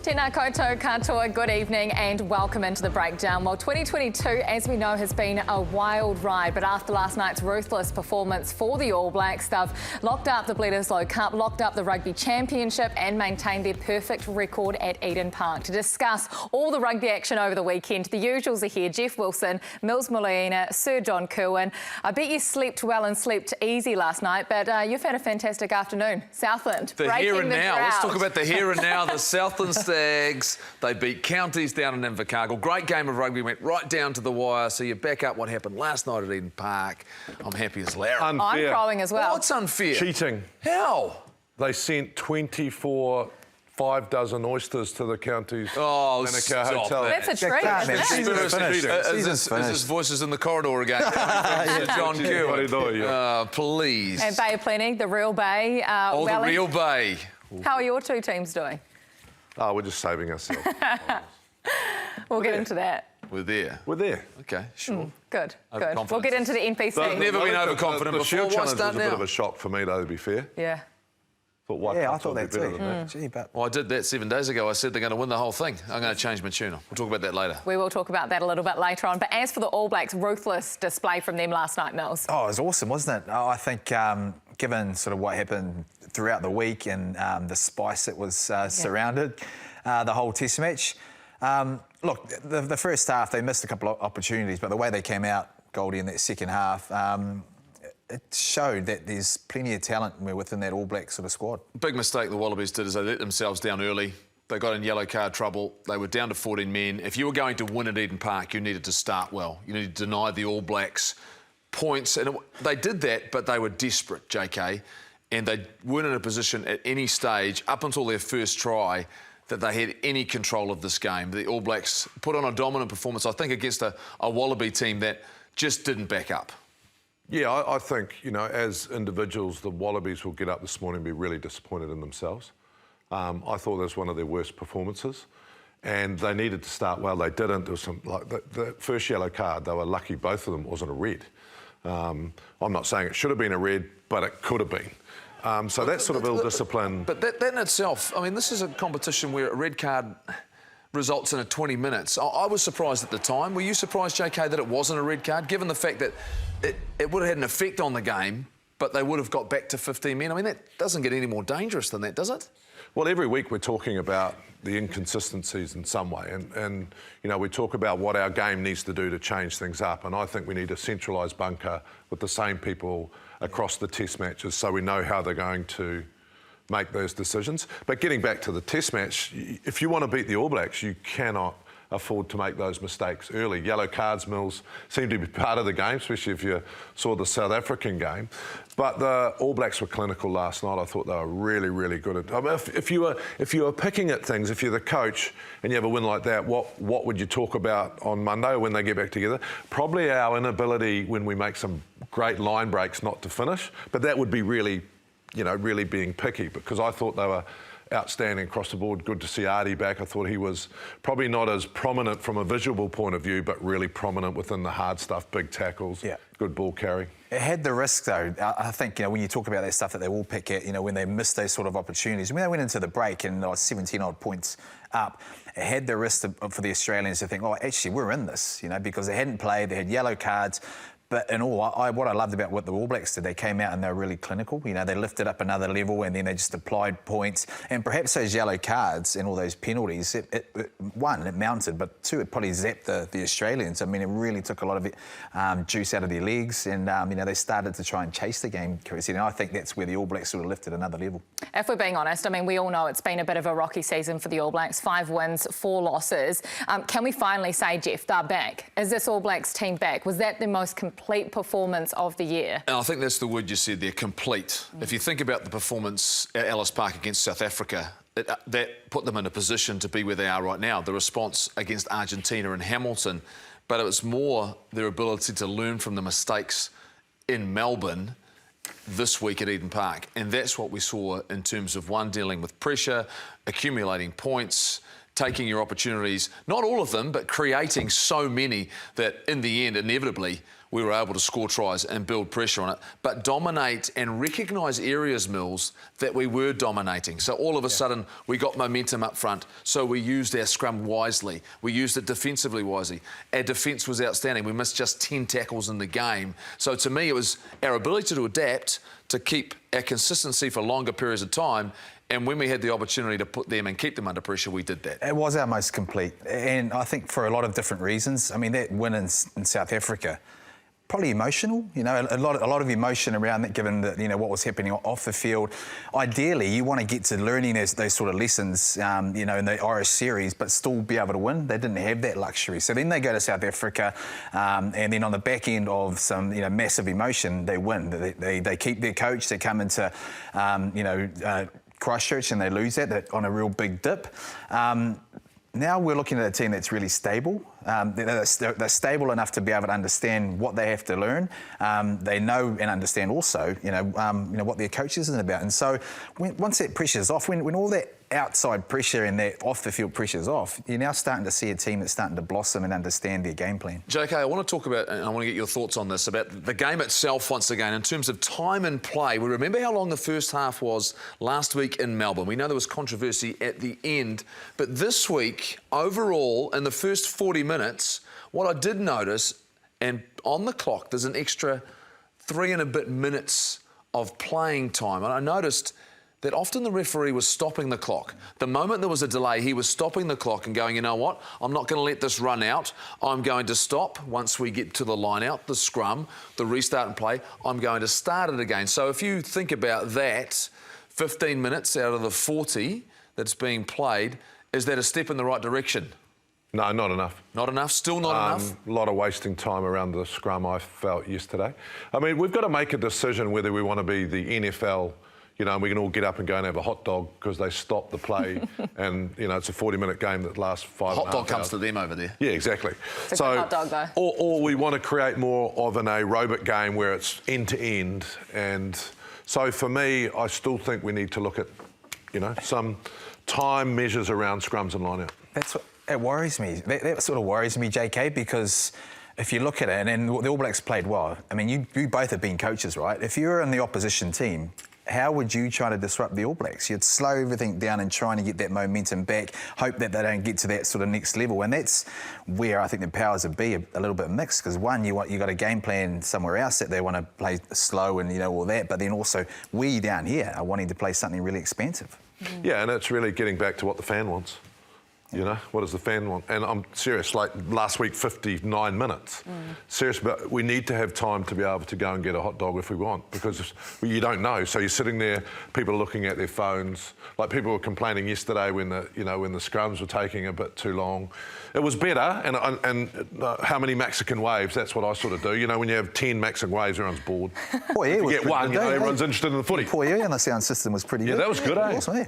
Tēnā koutou katoa, good evening and welcome into the breakdown. Well, 2022, as we know, has been a wild ride, but after last night's ruthless performance for the All Blacks, they've locked up the Bledisloe Cup, locked up the Rugby Championship and maintained their perfect record at Eden Park. To discuss all the rugby action over the weekend, the usuals are here. Jeff Wilson, Mills Molina, Sir John Kerwin. I bet you slept well and slept easy last night, but you've had a fantastic afternoon. Southland, the here and now. Let's talk about the here and now. The Southland Stags, they beat Counties down in Invercargill. Great game of rugby, went right down to the wire. So you back up what happened last night at Eden Park. I'm happy as Larry. Unfair. I'm crowing as well. What's unfair? Cheating. How? They sent 24 5 dozen oysters to the Counties stop Hotel. that. That's a treat. Is this Voices in the Corridor again? Sir John Kerwin. Please. And Bay Plenty, the real Bay. The real Bay. How are your two teams doing? Oh, we're just saving ourselves. We'll get into that. We're there. We're there. Okay, sure. Good. We'll get into the NPC. I've never been overconfident before. What's was that a now? bit of a shock for me, though, to be fair. Yeah. I thought that too. Gee, Well, I did that 7 days ago. I said they're going to win the whole thing. I'm going to change my tune. We'll talk about that later. We will talk about that a little bit later on. But as for the All Blacks, ruthless display from them last night, Mills. Oh, it was awesome, wasn't it? I think given sort of what happened throughout the week and the spice that was surrounded the whole test match. Look, the first half, they missed a couple of opportunities, but the way they came out, Goldie, in that second half, it showed that there's plenty of talent within that All Black sort of squad. Big mistake the Wallabies did is they let themselves down early. They got in yellow card trouble. They were down to 14 men. If you were going to win at Eden Park, you needed to start well. You needed to deny the All Blacks points. And they did that, but they were desperate, JK. And they weren't in a position at any stage, up until their first try, that they had any control of this game. The All Blacks put on a dominant performance, I think, against a Wallaby team that just didn't back up. Yeah, I think, you know, as individuals, the Wallabies will get up this morning and be really disappointed in themselves. I thought that was one of their worst performances. And they needed to start well. They didn't. There was some, like, the first yellow card, they were lucky both of them wasn't a red. I'm not saying it should have been a red, but it could have been. So that sort of ill-discipline... But that in itself, I mean, this is a competition where a red card results in a 20 minutes. I was surprised at the time. Were you surprised, JK, that it wasn't a red card, given the fact that it would have had an effect on the game, but they would have got back to 15 men? I mean, that doesn't get any more dangerous than that, does it? Well, every week we're talking about the inconsistencies in some way, and you know, we talk about what our game needs to do to change things up, and I think we need a centralised bunker with the same people across the test matches so we know how they're going to make those decisions. But getting back to the test match, if you want to beat the All Blacks, you cannot afford to make those mistakes early. Yellow cards, Mills, seem to be part of the game, especially if you saw the South African game. But the All Blacks were clinical last night. I thought they were really, really good at. I mean, if you were picking at things, if you're the coach and you have a win like that, what would you talk about on Monday or when they get back together? Probably our inability when we make some great line breaks not to finish. But that would be really, you know, really being picky, because I thought they were outstanding across the board. Good to see Artie back. I thought he was probably not as prominent from a visual point of view, but really prominent within the hard stuff, big tackles, good ball carry. It had the risk, though. I think, you know, when you talk about that stuff that they will pick at, you know, when they miss those sort of opportunities, when they went into the break and 17-odd points up, it had the risk for the Australians to think, oh, actually, we're in this, you know, because they hadn't played, they had yellow cards. But in all, what I loved about what the All Blacks did, they came out and they were really clinical. You know, they lifted up another level and then they just applied points. And perhaps those yellow cards and all those penalties, one, it mounted, but two, it probably zapped the Australians. I mean, it really took a lot of juice out of their legs, and you know, they started to try and chase the game, and I think that's where the All Blacks sort of lifted another level. If we're being honest, I mean, we all know it's been a bit of a rocky season for the All Blacks. 5 wins, 4 losses. Can we finally say, Jeff, they're back? Is this All Blacks team back? Was that the most complete performance of the year? And I think that's the word you said there, complete. If you think about the performance at Ellis Park against South Africa, that put them in a position to be where they are right now. The response against Argentina and Hamilton, but it was more their ability to learn from the mistakes in Melbourne this week at Eden Park. And that's what we saw in terms of, one, dealing with pressure, accumulating points, taking your opportunities, not all of them, but creating so many that in the end, inevitably, we were able to score tries and build pressure on it, but dominate and recognise areas, Mills, that we were dominating. So all of a sudden, we got momentum up front, so we used our scrum wisely. We used it defensively wisely. Our defence was outstanding. We missed just 10 tackles in the game. So to me, it was our ability to adapt, to keep our consistency for longer periods of time, and when we had the opportunity to put them and keep them under pressure, we did that. It was our most complete, and I think for a lot of different reasons. I mean, that win in South Africa, probably emotional, you know, a lot of emotion around that, given that, you know, what was happening off the field. Ideally, you want to get to learning those sort of lessons, you know, in the Irish series, but still be able to win. They didn't have that luxury. So then they go to South Africa, and then on the back end of some, you know, massive emotion, they win. They keep their coach. They come into, you know, Christchurch and they lose that on a real big dip. Now we're looking at a team that's really stable. They're stable enough to be able to understand what they have to learn. They know and understand also, you know, what their coach is about. And so once that pressure's off, when all that outside pressure and that off-the-field pressure's off, you're now starting to see a team that's starting to blossom and understand their game plan. JK, I want to talk about, and I want to get your thoughts on this, about the game itself once again, in terms of time and play. We remember how long the first half was last week in Melbourne. We know there was controversy at the end, but this week, overall, in the first 40 minutes, what I did notice, and on the clock, there's an extra 3 and a bit minutes of playing time. And I noticed that often the referee was stopping the clock. The moment there was a delay, he was stopping the clock and going, you know what, I'm not going to let this run out. I'm going to stop once we get to the line out, the scrum, the restart and play. I'm going to start it again. So if you think about that, 15 minutes out of the 40 that's being played, is that a step in the right direction? No, not enough. Not enough? Still not enough? A lot of wasting time around the scrum, I felt, yesterday. I mean, we've got to make a decision whether we want to be the NFL, you know, and we can all get up and go and have a hot dog because they stop the play and, you know, it's a 40-minute game that lasts 5 Hot dog hours. comes to them over there. Yeah, exactly. It's a good hot dog, though. Or we want to create more of an aerobic game where it's end-to-end. And so for me, I still think we need to look at, you know, some time measures around scrums and line-out. That's what it worries me. That sort of worries me, JK, because if you look at it, and the All Blacks played well. I mean, you both have been coaches, right? If you're in the opposition team, how would you try to disrupt the All Blacks? You'd slow everything down and trying to get that momentum back, hope that they don't get to that sort of next level. And that's where I think the powers of be a little bit mixed, because one, you got a game plan somewhere else that they want to play slow and, you know, all that, but then also we down here are wanting to play something really expansive. Yeah, and it's really getting back to what the fan wants. You know, what does the fan want? And I'm serious, like last week, 59 minutes. Serious, but we need to have time to be able to go and get a hot dog if we want, because you don't know. So you're sitting there, people are looking at their phones. Like people were complaining yesterday when the scrums were taking a bit too long. It was better, and how many Mexican waves, that's what I sort of do. You know, when you have 10 Mexican waves, everyone's bored. Oh, yeah, you get one, you know, everyone's interested in the footy. Poor you, and the sound system was pretty good. Yeah, that was good, eh? Awesome, yeah.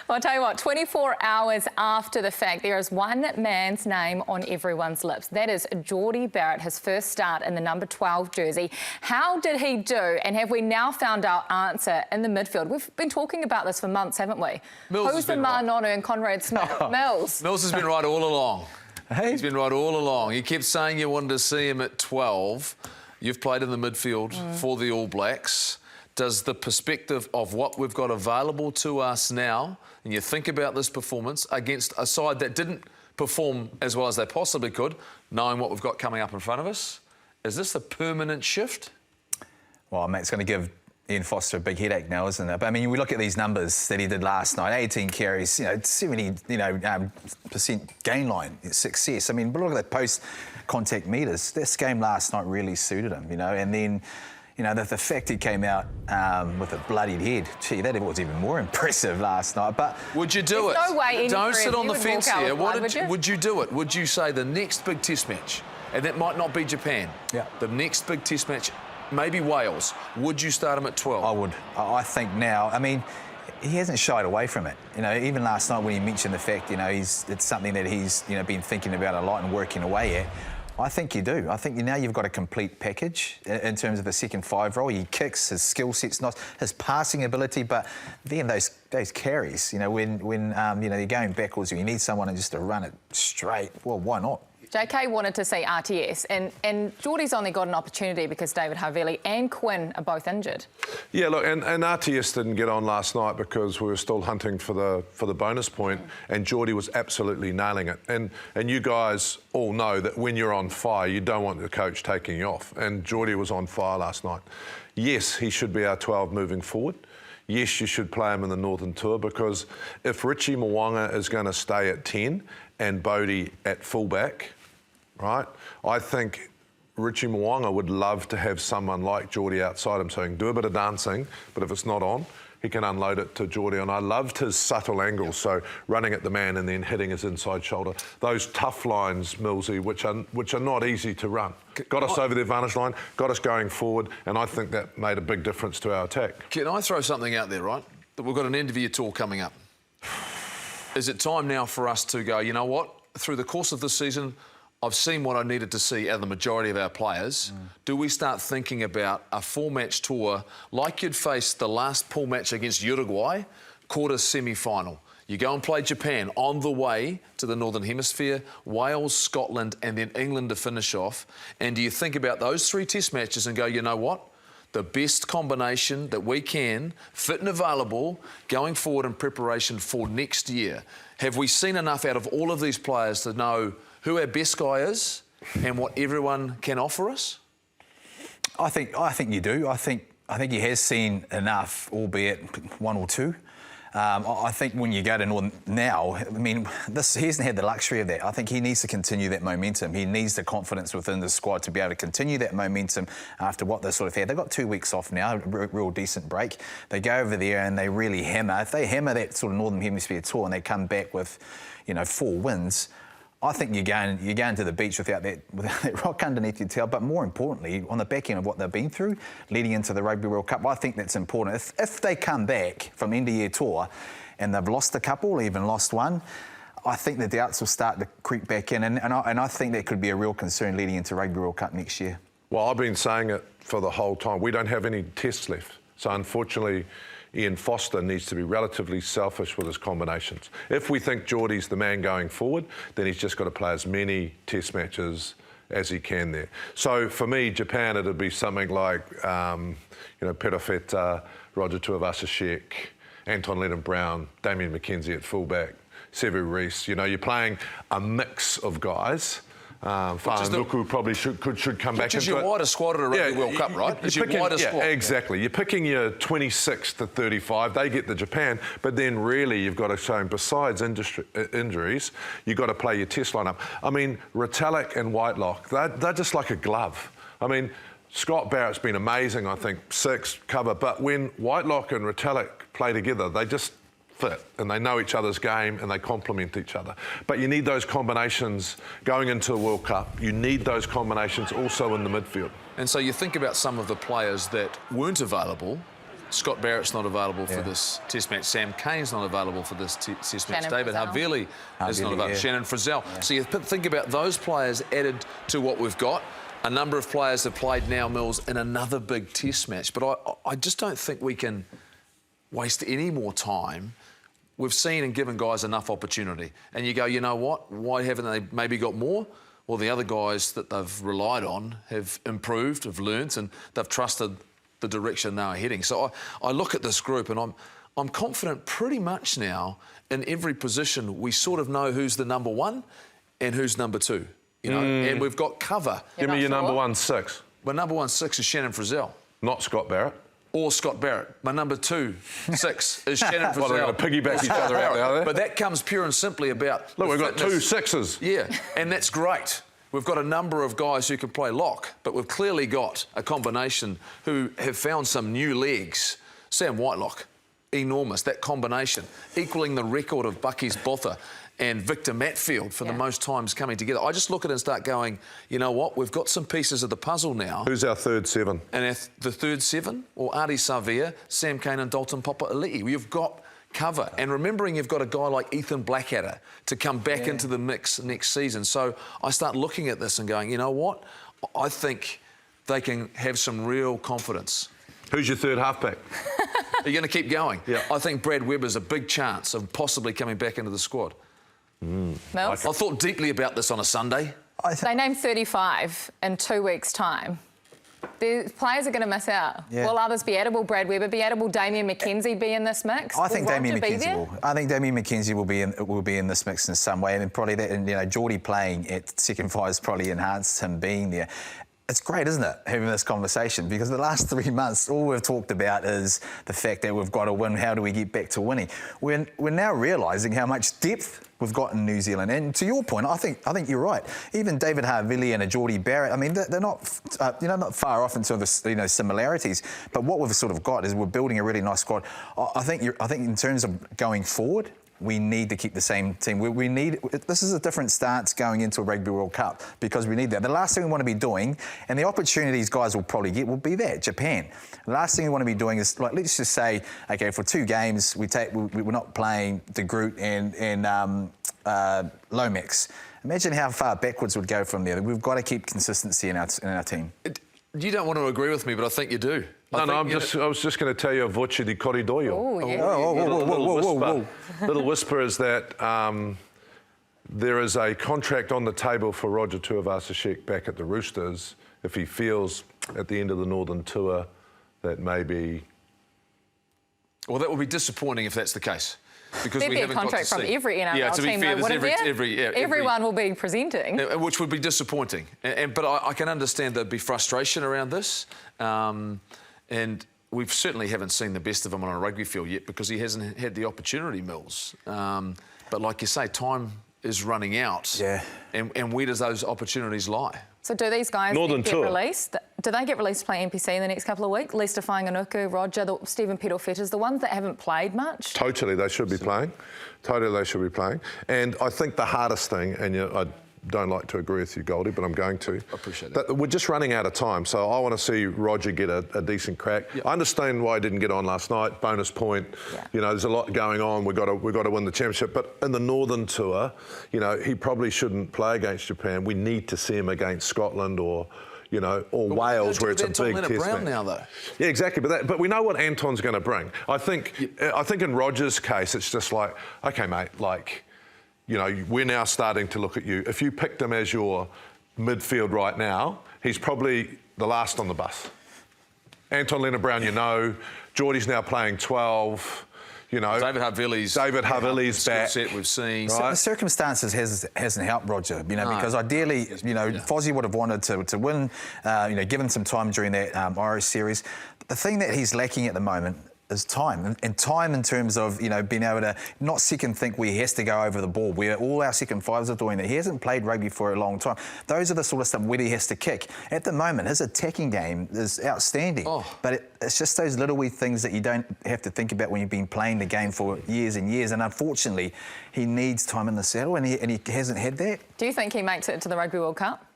Well, I'll tell you what, 24 hours after the fact, there is one man's name on everyone's lips. That is Jordy Barrett, his first start in the number 12 jersey. How did he do? And have we now found our answer in the midfield? We've been talking about this for months, haven't we? Who's the Manonu and Conrad Smith? Mills. Mills has been right all along. Hey. He's been right all along. You kept saying you wanted to see him at 12. You've played in the midfield for the All Blacks. Does the perspective of what we've got available to us now, and you think about this performance against a side that didn't perform as well as they possibly could, knowing what we've got coming up in front of us, is this a permanent shift? Well, mate, it's going to give Ian Foster a big headache now, isn't it? But I mean, we look at these numbers that he did last night: 18 carries, 70% gain line success. I mean, but look at the post-contact meters. This game last night really suited him, and then. The fact he came out with a bloodied head, that was even more impressive last night. But would you do it? No way. Don't sit on the fence here. Would you do it? Would you say the next big Test match, and that might not be Japan? Yeah. The next big Test match, maybe Wales. Would you start him at 12? I would. I think now. I mean, he hasn't shied away from it. Even last night when he mentioned the fact, it's something that he's been thinking about a lot and working away at. I think you do. I think now you've got a complete package in terms of the second five role. He kicks, his skill set's nice, his passing ability, but then those carries, you know, when you know, you're going backwards, you need someone just to run it straight. Well, why not? JK wanted to see RTS, and Jordy's only got an opportunity because David Havili and Quinn are both injured. Yeah, look, and RTS didn't get on last night because we were still hunting for the bonus point, and Jordy was absolutely nailing it. And you guys all know that when you're on fire, you don't want the coach taking you off. And Jordy was on fire last night. Yes, he should be our 12 moving forward. Yes, you should play him in the Northern Tour, because if Richie Mo'unga is going to stay at 10 and Bodie at fullback, right, I think Richie Mo'unga would love to have someone like Jordy outside him, so he can do a bit of dancing, but if it's not on, he can unload it to Jordy. And I loved his subtle angles, so running at the man and then hitting his inside shoulder. Those tough lines, Millsy, which are not easy to run. Got us over the advantage line, got us going forward, and I think that made a big difference to our attack. Can I throw something out there, right? That we've got an end-of-year tour coming up. Is it time now for us to go, you know what, through the course of this season, I've seen what I needed to see out of the majority of our players. Do we start thinking about a four-match tour like you'd faced the last pool match against Uruguay, quarter semi-final? You go and play Japan on the way to the Northern Hemisphere, Wales, Scotland and then England to finish off. And do you think about those 3 test matches and go, you know what? The best combination that we can, fit and available, going forward in preparation for next year. Have we seen enough out of all of these players to know who our best guy is and what everyone can offer us? I think you do. I think he has seen enough, albeit 1 or 2. I think when you go to Northern now, I mean, he hasn't had the luxury of that. I think he needs to continue that momentum. He needs the confidence within the squad to be able to continue that momentum after what they sort of had. They've got 2 weeks off now, a real decent break. They go over there and they really hammer. If they hammer that sort of Northern Hemisphere tour and they come back with, you know, 4 wins, I think you're going to the beach without that rock underneath your tail. But more importantly, on the back end of what they've been through, leading into the Rugby World Cup, I think that's important. If they come back from end of year tour and they've lost a couple or even lost one, I think the doubts will start to creep back in, and I think that could be a real concern leading into Rugby World Cup next year. Well, I've been saying it for the whole time. We don't have any tests left, so unfortunately, Ian Foster needs to be relatively selfish with his combinations. If we think Jordy's the man going forward, then he's just got to play as many test matches as he can there. So for me, Japan, it'd be something like, you know, Perofeta, Roger Tuivasa-Sheck, Anton Lennon-Brown, Damien McKenzie at fullback, Sevu Reece. You know, you're playing a mix of guys. Nuku probably should come back. Which is your wider squad at a Rugby World Cup, right? It's your wider squad. Exactly. You're picking your 26 to 35. They get the Japan, but then really you've got to show them, besides injuries, you've got to play your test lineup. I mean, Retallick and Whitelock, they're just like a glove. I mean, Scott Barrett's been amazing, I think, 6 cover, but when Whitelock and Retallick play together, they just fit and they know each other's game and they complement each other. But you need those combinations going into the World Cup. You need those combinations also in the midfield. And so you think about some of the players that weren't available. Scott Barrett's not available for this test match. Sam Kane's not available for this test match. David Havili is not available. Shannon Frizzell. Yeah. So you think about those players added to what we've got. A number of players have played now, Mills, in another big test match. But I just don't think we can waste any more time. We've seen and given guys enough opportunity. And you go, you know what? Why haven't they maybe got more? Well, the other guys that they've relied on have improved, have learnt, and they've trusted the direction they're heading. So I look at this group and I'm confident pretty much now in every position we sort of know who's the number 1 and who's number 2. You know, and we've got cover. Give me your number 1 6. My number 1 6 is Shannon Frizzell. Not Scott Barrett. Or Scott Barrett. My number 2 6 is Shannon Frizzell. Well, they're going to piggyback each other out there. But that comes pure and simply about look, we've got 2 6s. Yeah, and that's great. We've got a number of guys who can play lock, but we've clearly got a combination who have found some new legs. Sam Whitelock, enormous, that combination, equaling the record of Bucky's Botha and Victor Matfield for the most times coming together. I just look at it and start going, you know what, we've got some pieces of the puzzle now. Who's our third 7? And the third 7, or Ardie Savea, Sam Cane and Dalton Papali'i. You've got cover. And remembering you've got a guy like Ethan Blackadder to come back into the mix next season. So I start looking at this and going, you know what? I think they can have some real confidence. Who's your third halfback? You're going to keep going. Yeah. I think Brad Webber's a big chance of possibly coming back into the squad. I thought deeply about this on a Sunday. They named 35 in 2 weeks' time. The players are going to miss out. Yeah. Will others be added? Will Brad Webber be added? Will Damien McKenzie be in this mix? I think Damien McKenzie will. I think Damien McKenzie will be in this mix in some way, and probably that. And you know, Jordy playing at second five has probably enhanced him being there. It's great, isn't it, having this conversation? Because the last 3 months, all we've talked about is the fact that we've got to win. How do we get back to winning? We're now realising how much depth we've got in New Zealand. And to your point, I think you're right. Even David Havili and a Jordy Barrett, I mean, they're not, not far off in terms of similarities. But what we've sort of got is we're building a really nice squad. I think in terms of going forward, we need to keep the same team. We need. This is a different stance going into a Rugby World Cup because we need that. The last thing we want to be doing, and the opportunities guys will probably get, will be that Japan. The last thing we want to be doing is, like, let's just say, okay, for 2 games we're not playing De Groot and Lomax. Imagine how far backwards we'd go from there. We've got to keep consistency in our team. You don't want to agree with me, but I think you do. I was just going to tell you a voce di corridoio. Oh, yeah. Whoa. Little whisper is that there is a contract on the table for Roger Tuivasa-Sheck back at the Roosters if he feels at the end of the Northern Tour that maybe... Well, that would be disappointing if that's the case. Because There'd we be a haven't got contract to from see. every NRL to be team, fair, though, there's wouldn't there? Everyone will be presenting. Which would be disappointing. But I can understand there'd be frustration around this. And we certainly haven't seen the best of him on a rugby field yet because he hasn't had the opportunity, Mills. But like you say, time is running out. Yeah. And where does those opportunities lie? So do these guys get released? Do they get released to play NPC in the next couple of weeks? Lester Fainganuku, Roger, Stephen Pedal-Fetters, the ones that haven't played much? Totally, they should be playing. Totally, they should be playing. And I think the hardest thing, and I don't like to agree with you, Goldie, but I'm going to. I appreciate that. We're just running out of time, so I want to see Roger get a decent crack. Yep. I understand why he didn't get on last night. Bonus point. Yeah. You know, there's a lot going on. We've got to win the championship. But in the Northern Tour, you know, he probably shouldn't play against Japan. We need to see him against Scotland or Wales, where it's a big test match. Now, though. Yeah, exactly. But we know what Anton's going to bring. I think in Roger's case, it's just like, okay, mate, like, you know, we're now starting to look at you. If you picked him as your midfield right now, he's probably the last on the bus. Anton Leonard-Brown, you know. Jordy's now playing 12. You know, David Havili's back. Set we've seen. Right. The circumstances hasn't helped Roger, you know, because ideally, you know, Fozzie would have wanted to win, given some time during that Irish series. The thing that he's lacking at the moment is time, and time in terms of, you know, being able to not second think where he has to go over the ball, where all our second fives are doing that. He hasn't played rugby for a long time. Those are the sort of stuff where he has to kick. At the moment, his attacking game is outstanding, but it's just those little wee things that you don't have to think about when you've been playing the game for years and years. And unfortunately, he needs time in the saddle, and he hasn't had that. Do you think he makes it to the Rugby World Cup?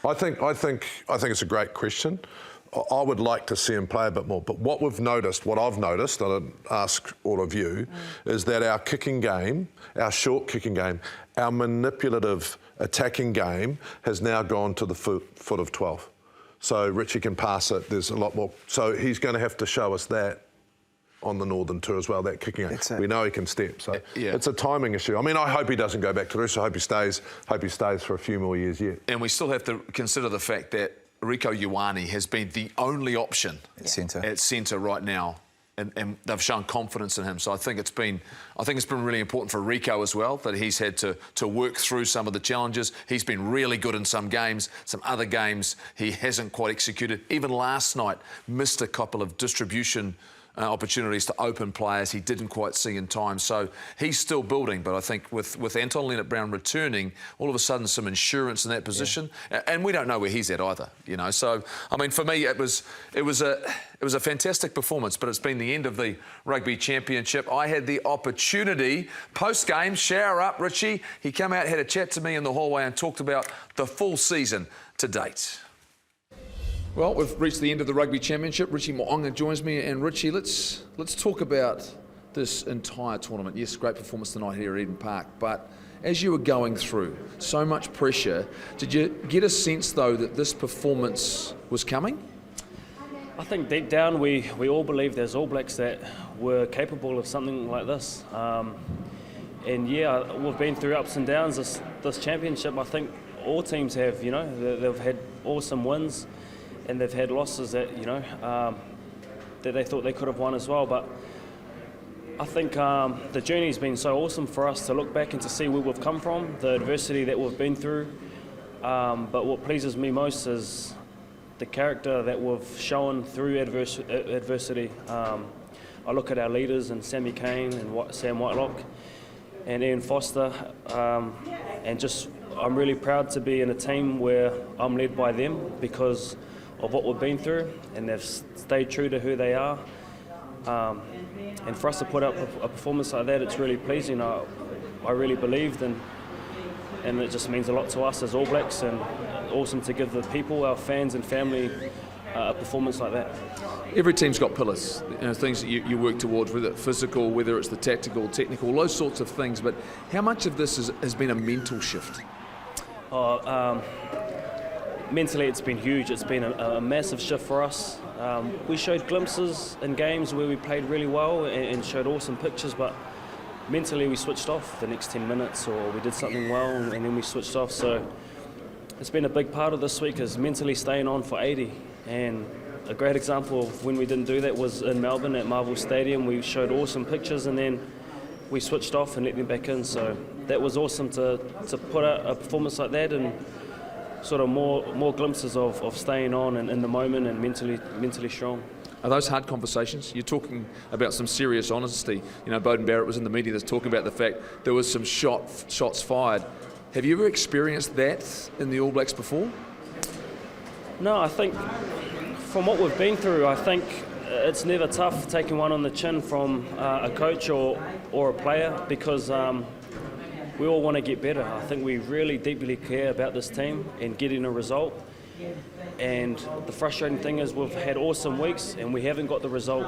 I think it's a great question. I would like to see him play a bit more. But what I've noticed, and I'd ask all of you, is that our kicking game, our short kicking game, our manipulative attacking game has now gone to the foot of 12. So Richie can pass it. There's a lot more. So he's going to have to show us that on the Northern Tour as well, that kicking game. We know he can step. So it's a timing issue. I mean, I hope he doesn't go back to Roosters. I hope he stays for a few more years yet. And we still have to consider the fact that Rieko Ioane has been the only option at centre right now, and they've shown confidence in him. So I think it's been really important for Rieko as well that he's had to work through some of the challenges. He's been really good in some games. Some other games he hasn't quite executed. Even last night, missed a couple of distribution opportunities to open players he didn't quite see in time. So he's still building, but I think with Anton Leonard-Brown returning, all of a sudden some insurance in that position, and we don't know where he's at either, you know. So I mean, for me, it was a fantastic performance, but it's been the end of the Rugby Championship. I had the opportunity post-game, shower up, Richie. He came out, had a chat to me in the hallway and talked about the full season to date. Well, we've reached the end of the Rugby Championship. Richie Mo'unga joins me, and Richie, let's talk about this entire tournament? Yes, great performance tonight here at Eden Park, but as you were going through, so much pressure, did you get a sense, though, that this performance was coming? I think deep down we all believed as All Blacks that we're capable of something like this. And yeah, we've been through ups and downs this championship. I think all teams have, you know, they've had awesome wins and they've had losses that, you know, that they thought they could have won as well. But I think the journey's been so awesome for us to look back and to see where we've come from, the adversity that we've been through. But what pleases me most is the character that we've shown through adversity. I look at our leaders and Sammy Kane and Sam Whitelock and Ian Foster, and just I'm really proud to be in a team where I'm led by them because of what we've been through, and they've stayed true to who they are. And for us to put up a performance like that, it's really pleasing. I really believed, and it just means a lot to us as All Blacks, and awesome to give the people, our fans and family, a performance like that. Every team's got pillars, you know, things that you work towards, whether it's physical, whether it's the tactical, technical, those sorts of things. But how much of this has been a mental shift? Mentally, it's been huge. It's been a massive shift for us. We showed glimpses in games where we played really well and showed awesome pictures, but mentally we switched off the next 10 minutes, or we did something well and then we switched off. So it's been a big part of this week is mentally staying on for 80. And a great example of when we didn't do that was in Melbourne at Marvel Stadium. We showed awesome pictures and then we switched off and let them back in. So that was awesome to put out a performance like that, and sort of more glimpses of staying on and in the moment and mentally strong. Are those hard conversations? You're talking about some serious honesty. You know, Jordy Barrett was in the media that's talking about the fact there was some shots fired. Have you ever experienced that in the All Blacks before? No, I think from what we've been through, I think it's never tough taking one on the chin from a coach or a player, because we all want to get better. I think we really deeply care about this team and getting a result. And the frustrating thing is we've had awesome weeks and we haven't got the result.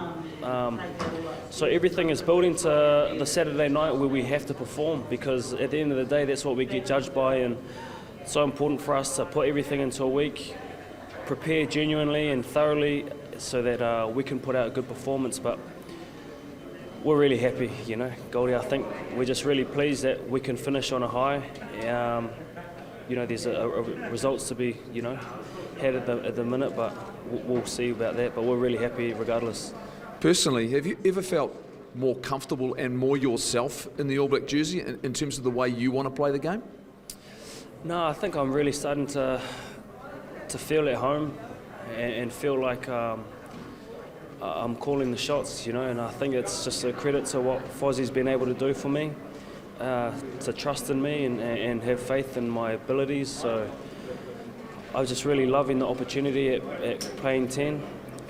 So everything is building to the Saturday night where we have to perform, because at the end of the day, that's what we get judged by. And it's so important for us to put everything into a week, prepare genuinely and thoroughly so that we can put out a good performance. But we're really happy, you know, Goldie. I think we're just really pleased that we can finish on a high. You know, there's results to be, you know, had at the minute, but we'll see about that. But we're really happy regardless. Personally, have you ever felt more comfortable and more yourself in the All Black jersey in terms of the way you want to play the game? No, I think I'm really starting to feel at home and feel like I'm calling the shots, you know, and I think it's just a credit to what Fozzie's been able to do for me, to trust in me and have faith in my abilities. So I was just really loving the opportunity at playing 10,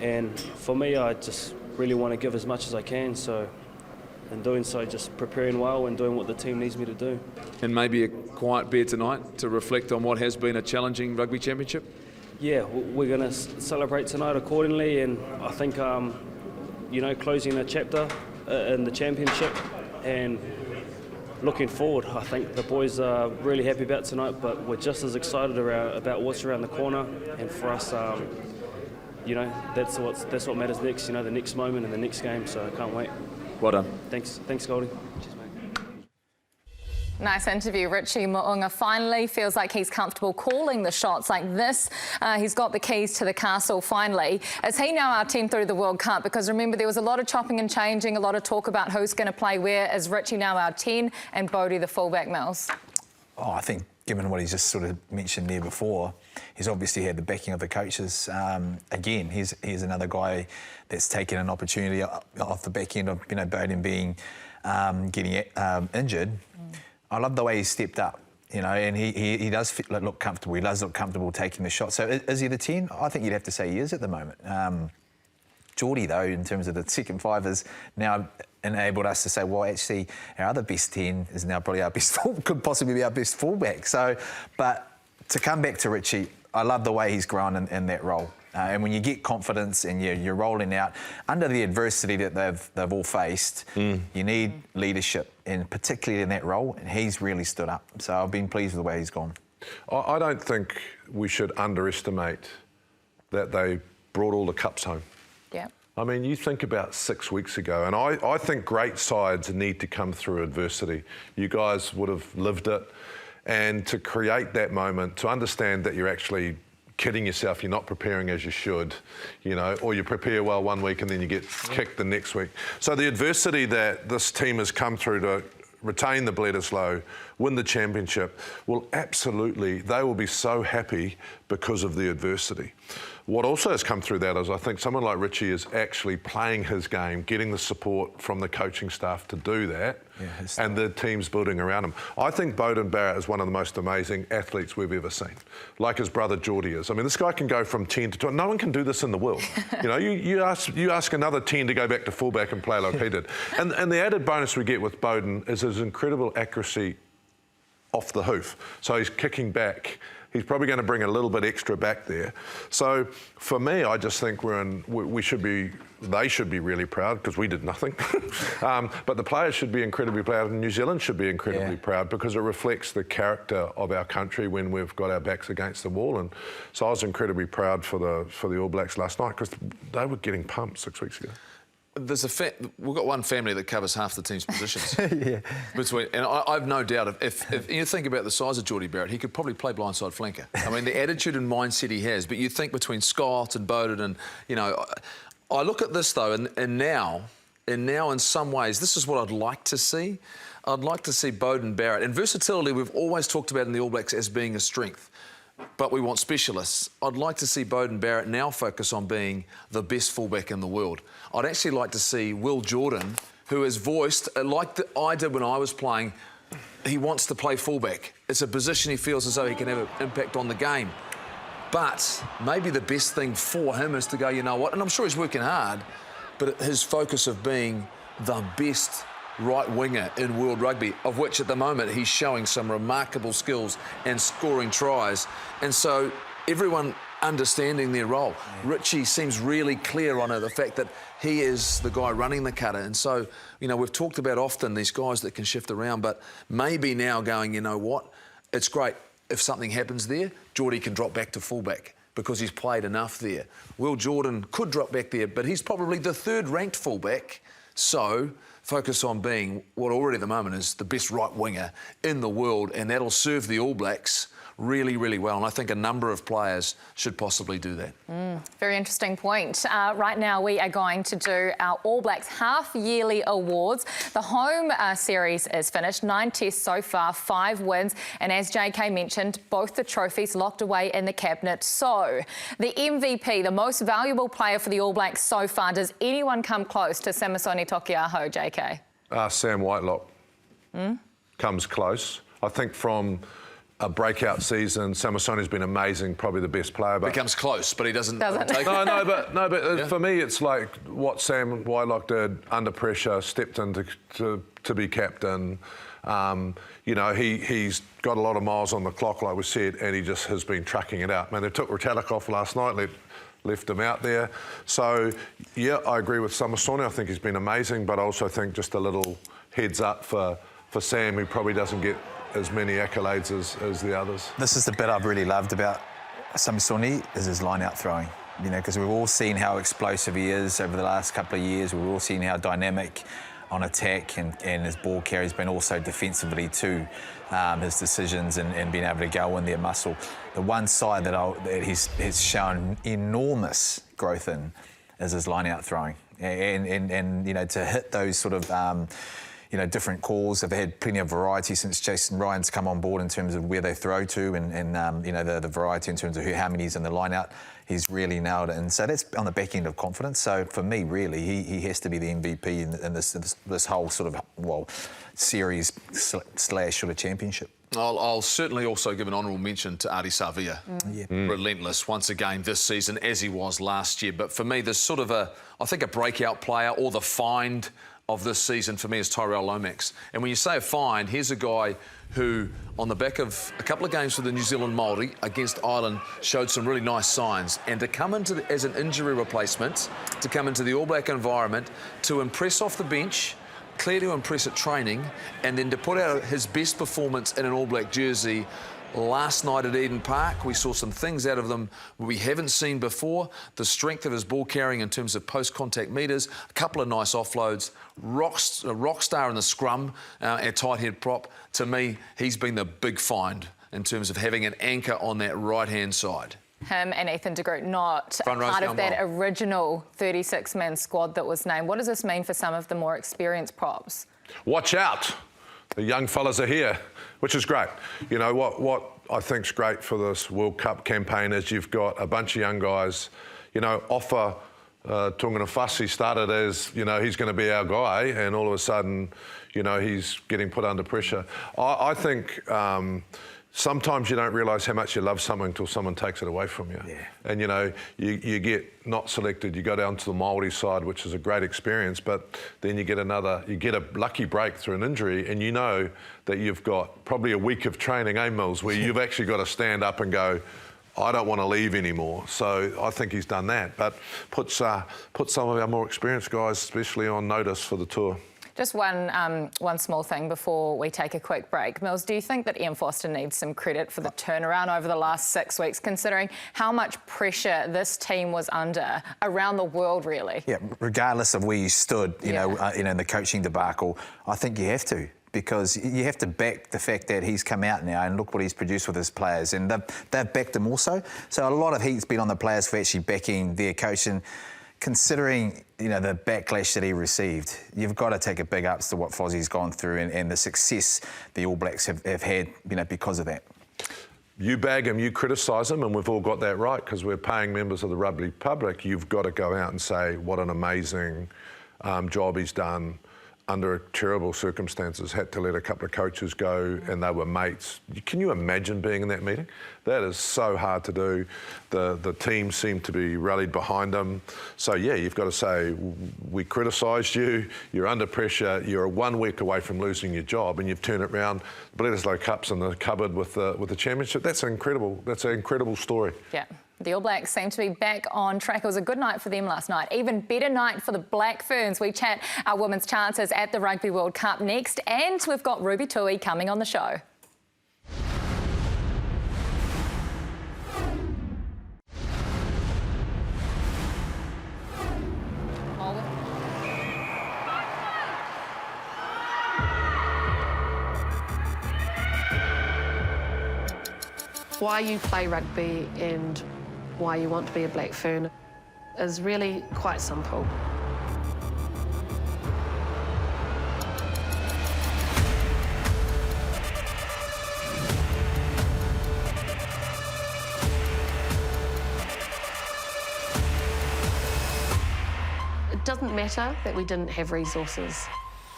and for me, I just really want to give as much as I can. So in doing so, just preparing well and doing what the team needs me to do. And maybe a quiet beer tonight to reflect on what has been a challenging rugby championship? Yeah, we're going to celebrate tonight accordingly, and I think, you know, closing a chapter in the championship and looking forward. I think the boys are really happy about tonight, but we're just as excited about what's around the corner, and for us, you know, that's what matters next, you know, the next moment and the next game, so I can't wait. Well done. Thanks Goldie. Cheers, mate. Nice interview. Richie Mo'unga finally feels like he's comfortable calling the shots like this. He's got the keys to the castle finally. Is he now our 10 through the World Cup? Because remember, there was a lot of chopping and changing, a lot of talk about who's going to play where. Is Richie now our 10 and Bodie the fullback, Mills? Oh, I think given what he's just sort of mentioned there before, he's obviously had the backing of the coaches. Again, he's another guy that's taken an opportunity off the back end of, you know, Bowden being getting injured. I love the way he stepped up, you know, and he does look comfortable. He does look comfortable taking the shot. So is he the 10? I think you'd have to say he is at the moment. Jordy, though, in terms of the second five, has now enabled us to say, well, actually, our other best 10 is now probably our best, could possibly be our best fullback. So, but to come back to Richie, I love the way he's grown in that role. And when you get confidence and you're rolling out under the adversity that they've all faced, you need leadership, and particularly in that role. And he's really stood up. So I've been pleased with the way he's gone. I don't think we should underestimate that they brought all the cups home. Yeah. I mean, you think about 6 weeks ago, and I think great sides need to come through adversity. You guys would have lived it. And to create that moment, to understand that you're actually kidding yourself, you're not preparing as you should, you know, or you prepare well one week and then you get kicked the next week. So the adversity that this team has come through to retain the Bledisloe, win the championship, they will be so happy because of the adversity. What also has come through that is I think someone like Richie is actually playing his game, getting the support from the coaching staff to do that, and the team's building around him. I think Beauden Barrett is one of the most amazing athletes we've ever seen, like his brother Jordy is. I mean, this guy can go from 10 to 20. No one can do this in the world. You know, you ask another 10 to go back to fullback and play like he did. And the added bonus we get with Beauden is his incredible accuracy off the hoof. So he's kicking back. He's probably going to bring a little bit extra back there. So for me, I just think they should be really proud because we did nothing. But the players should be incredibly proud, and New Zealand should be incredibly proud because it reflects the character of our country when we've got our backs against the wall. And so I was incredibly proud for the All Blacks last night because they were getting pumped 6 weeks ago. We've got one family that covers half the team's positions. And I've no doubt if you think about the size of Jordy Barrett, he could probably play blindside flanker. I mean, the attitude and mindset he has. But you think between Scott and Beauden, and you know, I look at this though, and now in some ways, this is what I'd like to see. I'd like to see Beauden Barrett, and versatility we've always talked about in the All Blacks as being a strength. But we want specialists. I'd like to see Beauden Barrett now focus on being the best fullback in the world. I'd actually like to see Will Jordan, who has voiced, like I did when I was playing, he wants to play fullback. It's a position he feels as though he can have an impact on the game. But maybe the best thing for him is to go, you know what, and I'm sure he's working hard, but his focus of being the best right winger in world rugby, of which at the moment he's showing some remarkable skills and scoring tries. And so everyone understanding their role. Richie seems really clear on it, the fact that he is the guy running the cutter. And so, you know, we've talked about often these guys that can shift around, but maybe now going, you know what, it's great. If something happens there, Jordy can drop back to fullback because he's played enough there. Will Jordan could drop back there, but he's probably the third-ranked fullback. So focus on being what already at the moment is the best right winger in the world, and that'll serve the All Blacks really, really well. And I think a number of players should possibly do that. Very interesting point. Right now we are going to do our All Blacks half-yearly awards. The home series is finished. 9 tests so far, 5 wins. And as JK mentioned, both the trophies locked away in the cabinet. So the MVP, the most valuable player for the All Blacks so far, does anyone come close to Samisoni Taukei'aho, JK? Sam Whitelock comes close. I think from a breakout season, Samisoni's been amazing, probably the best player. But becomes close, but he doesn't take it. No, but for me, it's like what Sam Whitelock did under pressure, stepped in to be captain. You know, he's got a lot of miles on the clock, like we said, and he just has been trucking it out. Man, they took Retallick off last night, left him out there. So, yeah, I agree with Samisoni. I think he's been amazing, but I also think just a little heads up for Sam, who probably doesn't get as many accolades as the others. This is the bit I've really loved about Samisoni, is his line-out throwing. You know, because we've all seen how explosive he is over the last couple of years. We've all seen how dynamic on attack and his ball carry's been also defensively too. His decisions and being able to go in there muscle. The one side that he's shown enormous growth in is his line-out throwing. And you know, to hit those sort of you know, different calls. They've had plenty of variety since Jason Ryan's come on board in terms of where they throw to and you know, the variety in terms of how many he's in the line-out. He's really nailed it. And so that's on the back end of confidence. So for me, really, he has to be the MVP in this whole sort of, well, series / sort of championship. I'll certainly also give an honourable mention to Ardie Savea. Relentless once again this season, as he was last year. But for me, there's sort of I think a breakout player or the find of this season for me is Tyrell Lomax. And when you say a find, here's a guy who, on the back of a couple of games for the New Zealand Māori against Ireland, showed some really nice signs. And to come into as an injury replacement, to come into the All Black environment, to impress off the bench, clear to impress at training, and then to put out his best performance in an All Black jersey last night at Eden Park. We saw some things out of them we haven't seen before. The strength of his ball carrying in terms of post-contact metres, a couple of nice offloads, a rock star in the scrum at tight head prop. To me, he's been the big find in terms of having an anchor on that right-hand side. Him and Ethan de Groot not Front row's part of going that well. original 36-man squad that was named. What does this mean for some of the more experienced props? Watch out. The young fellas are here, which is great. You know, what I think's great for this World Cup campaign is you've got a bunch of young guys, you know, Offa Tunganafasi started as, you know, he's going to be our guy, and all of a sudden, you know, he's getting put under pressure. I think sometimes you don't realise how much you love something until someone takes it away from you. Yeah. And, you know, you get not selected, you go down to the Māori side, which is a great experience, but then you get a lucky break through an injury, and you know that you've got probably a week of training, Mills, where you've actually got to stand up and go, I don't want to leave anymore. So I think he's done that, but put some of our more experienced guys, especially on notice for the tour. Just one small thing before we take a quick break. Mills, do you think that Ian Foster needs some credit for the turnaround over the last 6 weeks, considering how much pressure this team was under around the world, really? Yeah, regardless of where you stood, you know, in the coaching debacle, I think you have to. Because you have to back the fact that he's come out now and look what he's produced with his players, and they've backed him also. So a lot of heat's been on the players for actually backing their coach, and considering, you know, the backlash that he received, you've got to take a big ups to what Fozzie's gone through and the success the All Blacks have had, you know, because of that. You bag him, you criticise him, and we've all got that right because we're paying members of the rugby public. You've got to go out and say what an amazing job he's done under terrible circumstances, had to let a couple of coaches go, and they were mates. Can you imagine being in that meeting? That is so hard to do. The team seemed to be rallied behind him. So, yeah, you've got to say, we criticised you, you're under pressure, you're 1 week away from losing your job, and you've turned it around. Bledisloe Cup's in the cupboard with the championship. That's an incredible story. Yeah. The All Blacks seem to be back on track. It was a good night for them last night. Even better night for the Black Ferns. We chat our women's chances at the Rugby World Cup next, and we've got Ruby Tui coming on the show. Why you play rugby and why you want to be a Black Fern is really quite simple. It doesn't matter that we didn't have resources.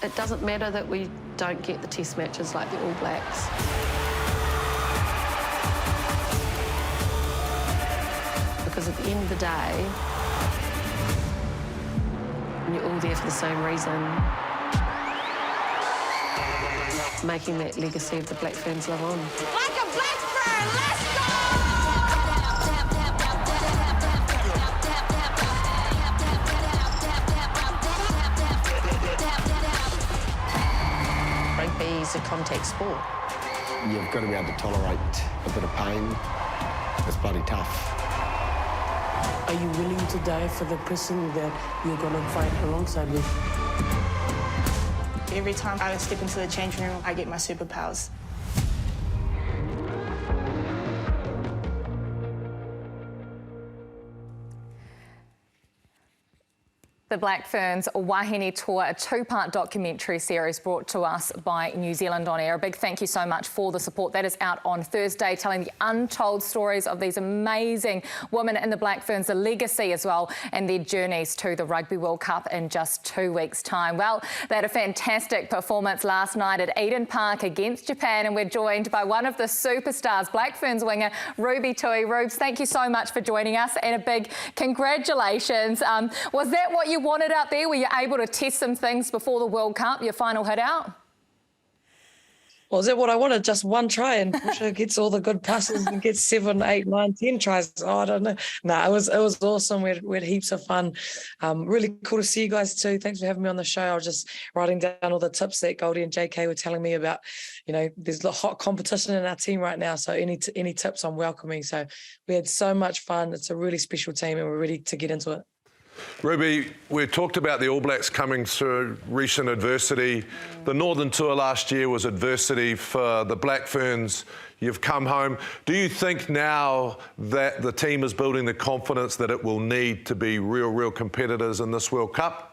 It doesn't matter that we don't get the test matches like the All Blacks. Because at the end of the day, you're all there for the same reason. Making that legacy of the Black Ferns live on. Like a Black Fern, let's go! Rugby is a contact sport. You've got to be able to tolerate a bit of pain. It's bloody tough. Are you willing to die for the person that you're going to fight alongside with? Every time I step into the changing room, I get my superpowers. The Black Ferns Wahine Tour, a two-part documentary series brought to us by New Zealand On Air. A big thank you so much for the support. That is out on Thursday, telling the untold stories of these amazing women in the Black Ferns, the legacy as well, and their journeys to the Rugby World Cup in just 2 weeks' time. Well, they had a fantastic performance last night at Eden Park against Japan, and we're joined by one of the superstars, Black Ferns winger, Ruby Tui. Rubes, thank you so much for joining us, and a big congratulations. Was that what you wanted out there? Were you able to test some things before the World Cup, your final hit out? Well, is that what I wanted? Just one try, and Busher gets all the good passes and gets 7, 8, 9, 10 tries. Oh, I don't know. No, it was awesome. We had heaps of fun. Really cool to see you guys too. Thanks for having me on the show. I was just writing down all the tips that Goldie and JK were telling me about. You know, there's a hot competition in our team right now, so any tips I'm welcoming. So we had so much fun. It's a really special team, and we're ready to get into it. Ruby, we talked about the All Blacks coming through recent adversity. The Northern Tour last year was adversity for the Black Ferns. You've come home. Do you think now that the team is building the confidence that it will need to be real competitors in this World Cup?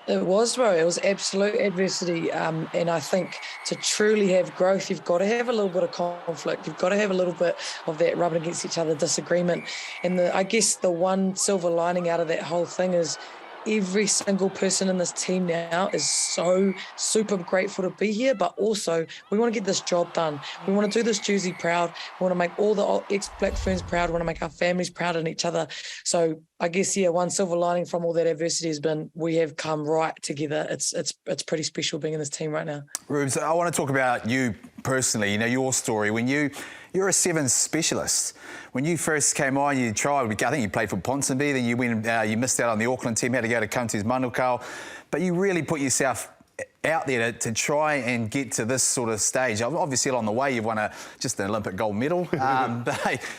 It was, bro. It was absolute adversity. And I think to truly have growth, you've got to have a little bit of conflict. You've got to have a little bit of that rubbing against each other, disagreement. And I guess the one silver lining out of that whole thing is every single person in this team now is so super grateful to be here, but also we want to get this job done. We want to do this jersey proud. We want to make all the ex-Black Ferns proud. We want to make our families proud in each other. So I guess, yeah, one silver lining from all that adversity has been we have come right together. It's pretty special being in this team right now. Rubes, I want to talk about you personally, you know, your story. When you're a sevens specialist. When you first came on, you tried, I think you played for Ponsonby, then you went, you missed out on the Auckland team, had to go to Counties Manukau, but you really put yourself out there to try and get to this sort of stage. Obviously, along the way, you've won just an Olympic gold medal,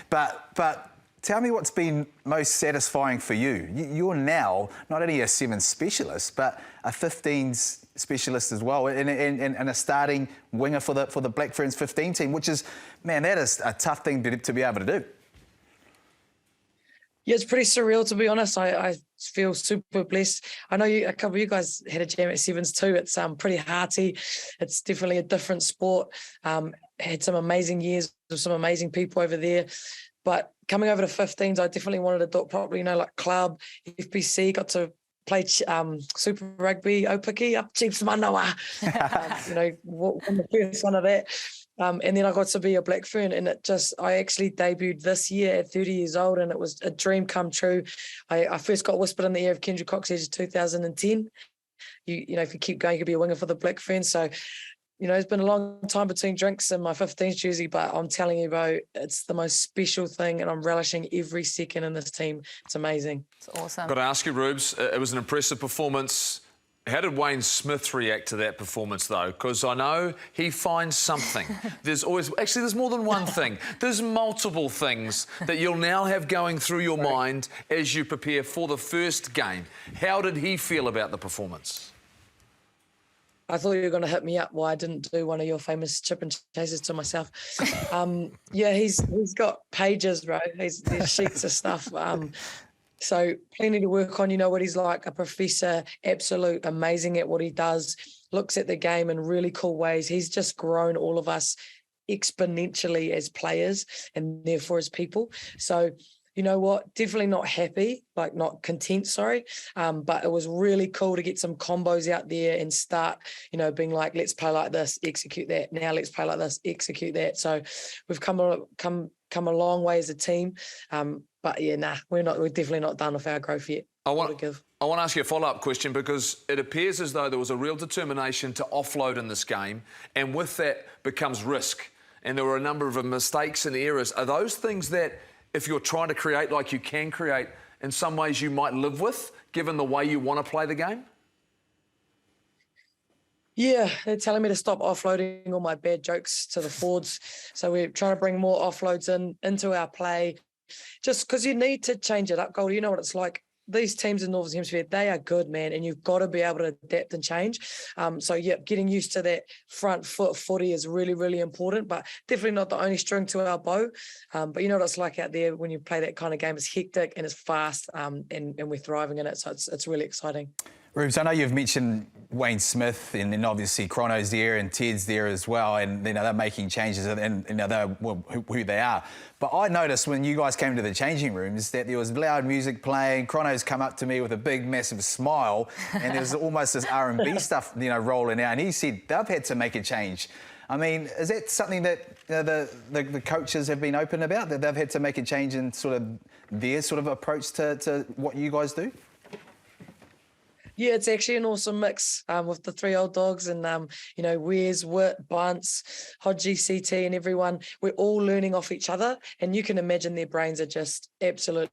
but tell me what's been most satisfying for you. You're now not only a sevens specialist, but a 15s specialist as well, and a starting winger for the Black Ferns 15 team, which is, man, that is a tough thing to be able to do. Yeah, it's pretty surreal, to be honest. I feel super blessed. I know a couple of you guys had a jam at sevens too. It's pretty hearty. It's definitely a different sport. Had some amazing years with some amazing people over there. But coming over to 15s, I definitely wanted to do it properly, you know, like club, FBC, got to play Super Rugby, Opiki, up Chiefs Manawa. You know, won the first one of that. And then I got to be a Black Fern, and I actually debuted this year at 30 years old, and it was a dream come true. I first got whispered in the ear of Kendra Cox age of 2010. You know, if you keep going, you could be a winger for the Black Fern. So, you know, it's been a long time between drinks in my 15s jersey, but I'm telling you, bro, it's the most special thing, and I'm relishing every second in this team. It's amazing. It's awesome. Got to ask you, Rubes, it was an impressive performance. How did Wayne Smith react to that performance, though? Because I know he finds something. There's more than one thing. There's multiple things that you'll now have going through your mind as you prepare for the first game. How did he feel about the performance? I thought you were going to hit me up why I didn't do one of your famous chip and chases to myself. Yeah, he's got pages, bro. There's sheets of stuff. So plenty to work on. You know what he's like, a professor, absolute amazing at what he does, looks at the game in really cool ways. He's just grown all of us exponentially as players and therefore as people. So, you know what, definitely not happy, like not content, sorry. But it was really cool to get some combos out there and start, you know, being like, let's play like this, execute that. Now let's play like this, execute that. So we've come a long way as a team. But yeah, we're definitely not done with our growth yet. I want to ask you a follow-up question, because it appears as though there was a real determination to offload in this game, and with that becomes risk. And there were a number of mistakes and errors. Are those things that, if you're trying to create like you can create, in some ways you might live with, given the way you want to play the game? Yeah, they're telling me to stop offloading all my bad jokes to the forwards. So we're trying to bring more offloads into our play, just because you need to change it up, Goldie. You know what it's like. These teams in Northern Hemisphere, they are good, man, and you've got to be able to adapt and change. So, yeah, getting used to that front foot footy is really, really important, but definitely not the only string to our bow. But you know what it's like out there when you play that kind of game. It's hectic and it's fast, and we're thriving in it, so it's really exciting. Rubes, I know you've mentioned Wayne Smith, and then obviously Chrono's there and Ted's there as well, and you know they're making changes, and you know they're who they are. But I noticed when you guys came to the changing rooms that there was loud music playing. Chrono's come up to me with a big, massive smile, and there's almost this R&B stuff, you know, rolling out. And he said they've had to make a change I mean, is that something that the coaches have been open about, that they've had to make a change in sort of their sort of approach to what you guys do? Yeah, it's actually an awesome mix with the 3 old dogs and, you know, Wes, Witt, Bunce, Hodgie, CT and everyone. We're all learning off each other, and you can imagine their brains are just absolutely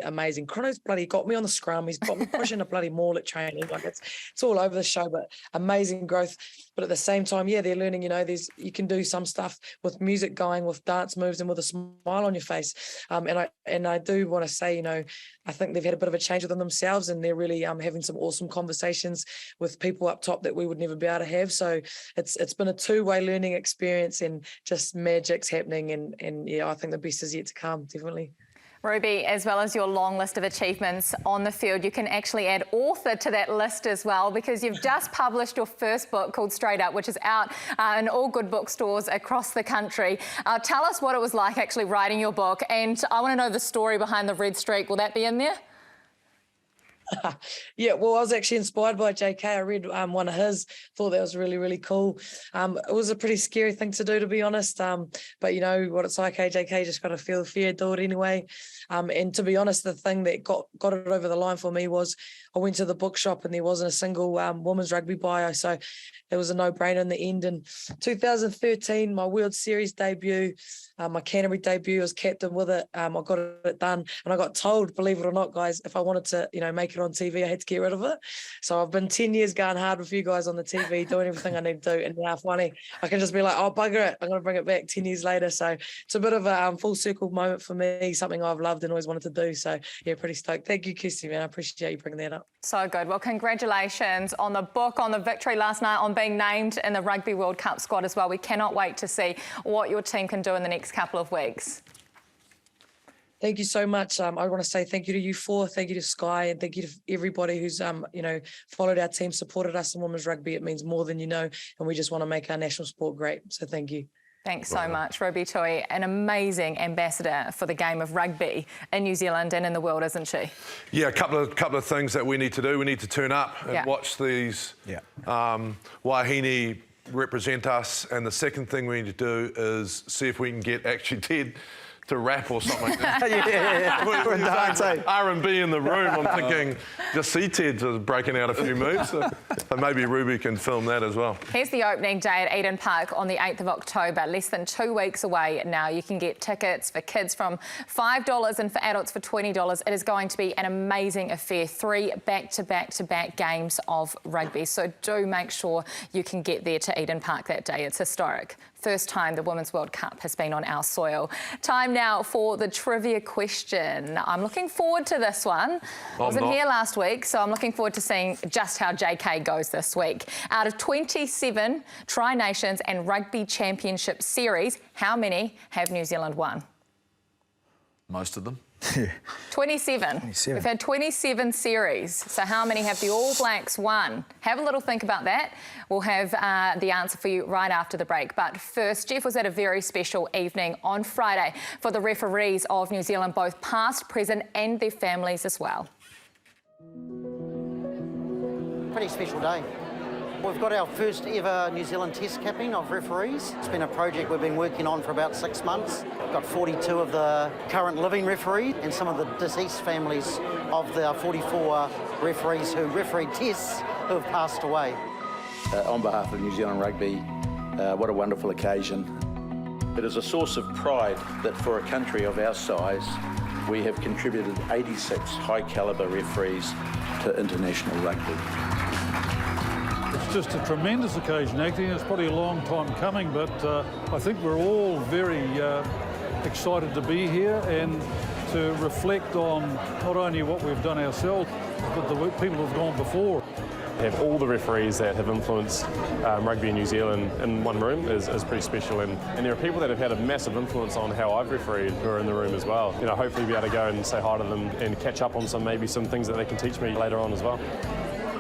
amazing. Chrono's bloody got me on the scrum. He's got me pushing a bloody maul at training. Like it's all over the show, but amazing growth. But at the same time, yeah, they're learning, you know, you can do some stuff with music going, with dance moves and with a smile on your face. And I do want to say, you know, I think they've had a bit of a change within themselves, and they're really having some awesome conversations with people up top that we would never be able to have. So it's been a two-way learning experience, and just magic's happening. And yeah, I think the best is yet to come, definitely. Ruby, as well as your long list of achievements on the field, you can actually add author to that list as well, because you've just published your first book called Straight Up, which is out in all good bookstores across the country. Tell us what it was like actually writing your book, and I want to know the story behind the red streak. Will that be in there? Yeah, well, I was actually inspired by JK. I read one of his, thought that was really, really cool. It was a pretty scary thing to do, to be honest. But you know what it's like, JK, just got to feel the fear, do it anyway. And to be honest, the thing that got it over the line for me was I went to the bookshop and there wasn't a single women's rugby bio. So it was a no-brainer in the end. In 2013, my World Series debut, my Canterbury debut, I was captain with it. I got it done, and I got told, believe it or not, guys, if I wanted to, you know, make it on TV, I had to get rid of it. So I've been 10 years going hard with you guys on the TV, doing everything I need to do, and now finally I can just be like, oh, bugger it, I'm going to bring it back 10 years later. So it's a bit of a full circle moment for me, something I've loved and always wanted to do. So yeah, pretty stoked. Thank you, Kirsty, man. I appreciate you bringing that up. So good. Well, congratulations on the book, on the victory last night, on being named in the Rugby World Cup squad as well. We cannot wait to see what your team can do in the next couple of weeks. Thank you so much. I want to say thank you to you four, thank you to Sky, and thank you to everybody who's, you know, followed our team, supported us in women's rugby. It means more than you know, and we just want to make our national sport great. So thank you. Thanks so much, Ruby Tui, an amazing ambassador for the game of rugby in New Zealand and in the world, isn't she? Yeah, a couple of things that we need to do. We need to turn up and watch these Wahine represent us, and the second thing we need to do is see if we can get actually Ted to rap or something like that. R&B in the room. I'm thinking, just see Ted just breaking out a few moves. So maybe Ruby can film that as well. Here's the opening day at Eden Park on the 8th of October, less than 2 weeks away now. You can get tickets for kids from $5 and for adults for $20. It is going to be an amazing affair. 3 back-to-back-to-back games of rugby. So do make sure you can get there to Eden Park that day. It's historic. First time the Women's World Cup has been on our soil. Time now for the trivia question. I'm looking forward to this one. I wasn't here last week, so I'm looking forward to seeing just how JK goes this week. Out of 27 Tri-Nations and Rugby Championship series, how many have New Zealand won? Most of them. 27. We've had 27 series. So how many have the All Blacks won? Have a little think about that. We'll have the answer for you right after the break. But first, Jeff was at a very special evening on Friday for the referees of New Zealand, both past, present and their families as well. Pretty special day. We've got our first ever New Zealand test capping of referees. It's been a project we've been working on for about 6 months. We've got 42 of the current living referees and some of the deceased families of the 44 referees who refereed tests who have passed away. On behalf of New Zealand Rugby, what a wonderful occasion. It is a source of pride that for a country of our size, we have contributed 86 high-calibre referees to international rugby. It's just a tremendous occasion, actually. It's probably a long time coming, but I think we're all very excited to be here and to reflect on not only what we've done ourselves, but the people who've gone before. Have all the referees that have influenced rugby in New Zealand in one room is pretty special, and there are people that have had a massive influence on how I've refereed who are in the room as well. You know, hopefully be able to go and say hi to them and catch up on maybe some things that they can teach me later on as well.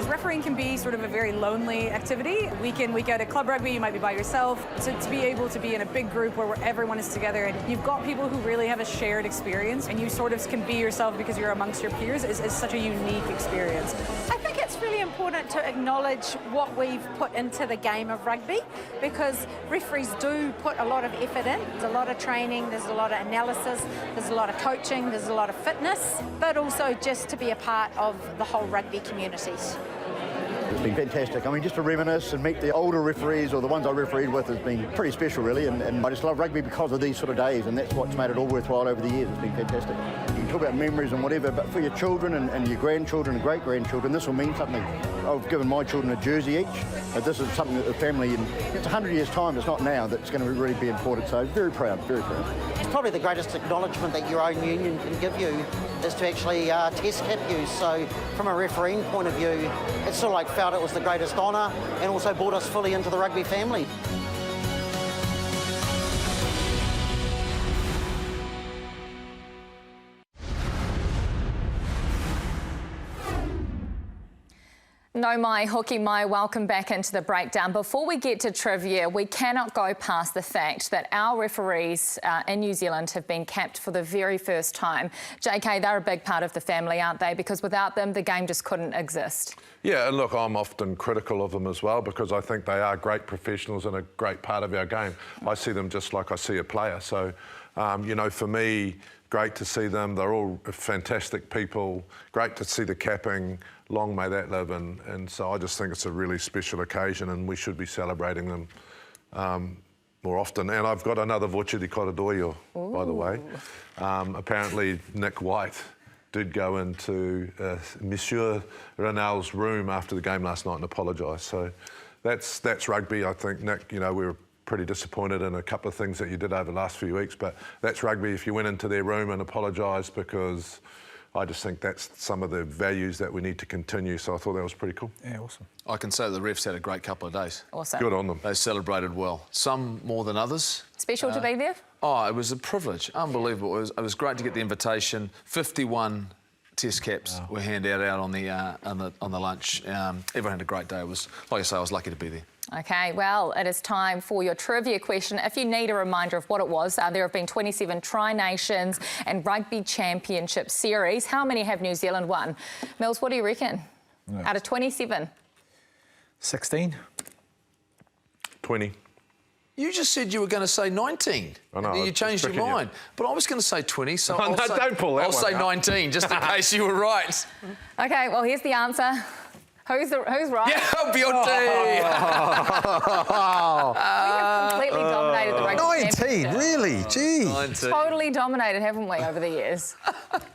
Refereeing can be sort of a very lonely activity. Week in, week out at club rugby, you might be by yourself. So to be able to be in a big group where everyone is together and you've got people who really have a shared experience and you sort of can be yourself because you're amongst your peers is such a unique experience. I think it's really important to acknowledge what we've put into the game of rugby, because referees do put a lot of effort in. There's a lot of training, there's a lot of analysis, there's a lot of coaching, there's a lot of fitness, but also just to be a part of the whole rugby community. It's been fantastic. I mean, just to reminisce and meet the older referees or the ones I refereed with has been pretty special, really. And I just love rugby because of these sort of days, and that's what's made it all worthwhile over the years. It's been fantastic. You can talk about memories and whatever, but for your children and your grandchildren and great-grandchildren, this will mean something. I've given my children a jersey each, but this is something that the family, in it's 100 years' time, it's not now, that's going to really be important. So very proud, very proud. It's probably the greatest acknowledgement that your own union can give you is to actually test cap you. So from a refereeing point of view, it's sort of like felt it was the greatest honour and also brought us fully into the rugby family. No mai, hoki mai, welcome back into the breakdown. Before we get to trivia, we cannot go past the fact that our referees in New Zealand have been capped for the very first time. JK, they're a big part of the family, aren't they? Because without them, the game just couldn't exist. Yeah, and look, I'm often critical of them as well because I think they are great professionals and a great part of our game. I see them just like I see a player. So, you know, for me, great to see them. They're all fantastic people. Great to see the capping. Long may that live. And so I just think it's a really special occasion and we should be celebrating them more often. And I've got another voce di corridoio, by the way. Apparently Nick White did go into Monsieur Ronald's room after the game last night and apologise. So that's rugby. I think, Nick, you know, we were pretty disappointed in a couple of things that you did over the last few weeks, but that's rugby. If you went into their room and apologised, because I just think that's some of the values that we need to continue. So I thought that was pretty cool. Yeah, awesome. I can say the refs had a great couple of days. Awesome. Good on them. They celebrated well. Some more than others. Special to be there? Oh, it was a privilege. Unbelievable. It was great to get the invitation. 51 test caps were handed out on the lunch. Everyone had a great day. It was, like I say, I was lucky to be there. OK, well, it is time for your trivia question. If you need a reminder of what it was, there have been 27 Tri-Nations and Rugby Championship Series. How many have New Zealand won? Mills, what do you reckon? Yeah. Out of 27? 16. 20. You just said you were going to say 19. I know. You changed your mind. But I was going to say 20, so no, don't pull that I'll say 19, just in case you were right. OK, well, here's the answer. Who's right? Yeah, Beauty! We have completely dominated the rugby 19, really? Jeez. 19. Totally dominated, haven't we, over the years?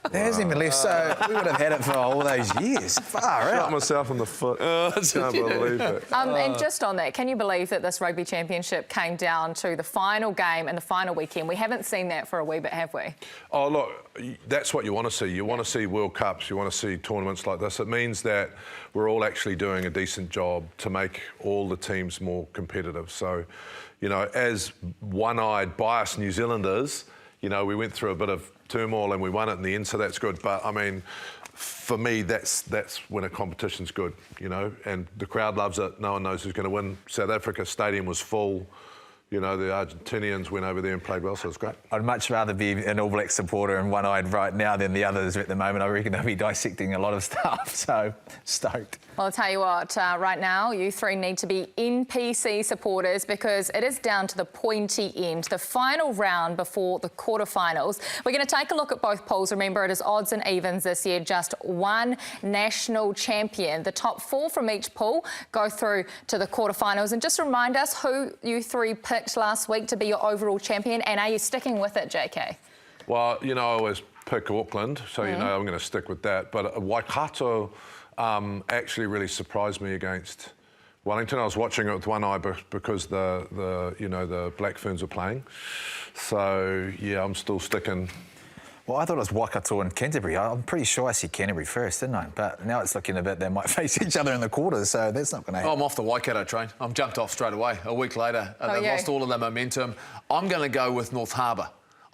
There hasn't even left, so we would have had it for all those years. Far out. Shot myself in the foot. Can't believe it. And just on that, can you believe that this rugby championship came down to the final game and the final weekend? We haven't seen that for a wee bit, have we? Oh, look, that's what you want to see. You want to see World Cups, you want to see tournaments like this. It means that we're all actually doing a decent job to make all the teams more competitive. So, you know, as one-eyed, biased New Zealanders, you know, we went through a bit of turmoil and we won it in the end, so that's good. But, I mean, for me, that's when a competition's good, you know, and the crowd loves it. No one knows who's going to win. South Africa stadium was full. You know, the Argentinians went over there and played well, so it's great. I'd much rather be an All Black supporter and one-eyed right now than the others at the moment. I reckon they'll be dissecting a lot of stuff, so stoked. Well, I'll tell you what, right now, you three need to be NPC supporters because it is down to the pointy end, the final round before the quarterfinals. We're going to take a look at both pools. Remember, it is odds and evens this year, just one national champion. The top four from each pool go through to the quarterfinals. And just remind us who you three picked last week to be your overall champion, and are you sticking with it, JK? Well, you know, I always pick Auckland, so you know I'm going to stick with that. But Waikato actually really surprised me against Wellington. I was watching it with one eye because the Black Ferns were playing. So yeah, I'm still sticking. Well, I thought it was Waikato and Canterbury. I'm pretty sure I said Canterbury first, didn't I? But now it's looking a bit they might face each other in the quarters, so that's not going to happen. Oh, I'm off the Waikato train. I'm jumped off straight away. A week later, they've lost all of their momentum. I'm going to go with North Harbour.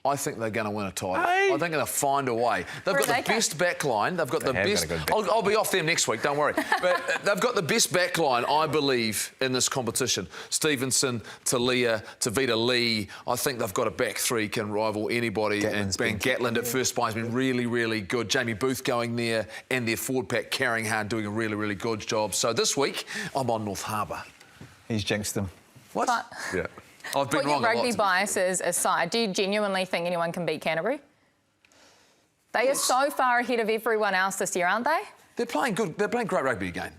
I think they're going to win a title. I think they're going to find a way. They've got the best back line. They've got the best... I'll be off them next week, don't worry. But they've got the best back line, I believe, in this competition. Stevenson, Talia, Tavita Lee. I think they've got a back three can rival anybody. And Ben Gatland at first spy has been really, really good. Jamie Booth going there, and their forward pack carrying hard, doing a really, really good job. So this week, I'm on North Harbour. He's jinxed them. What? Yeah. I've been wrong a lot. Put your rugby biases aside, do you genuinely think anyone can beat Canterbury? They are so far ahead of everyone else this year, aren't they? They're playing good. They're playing great rugby again.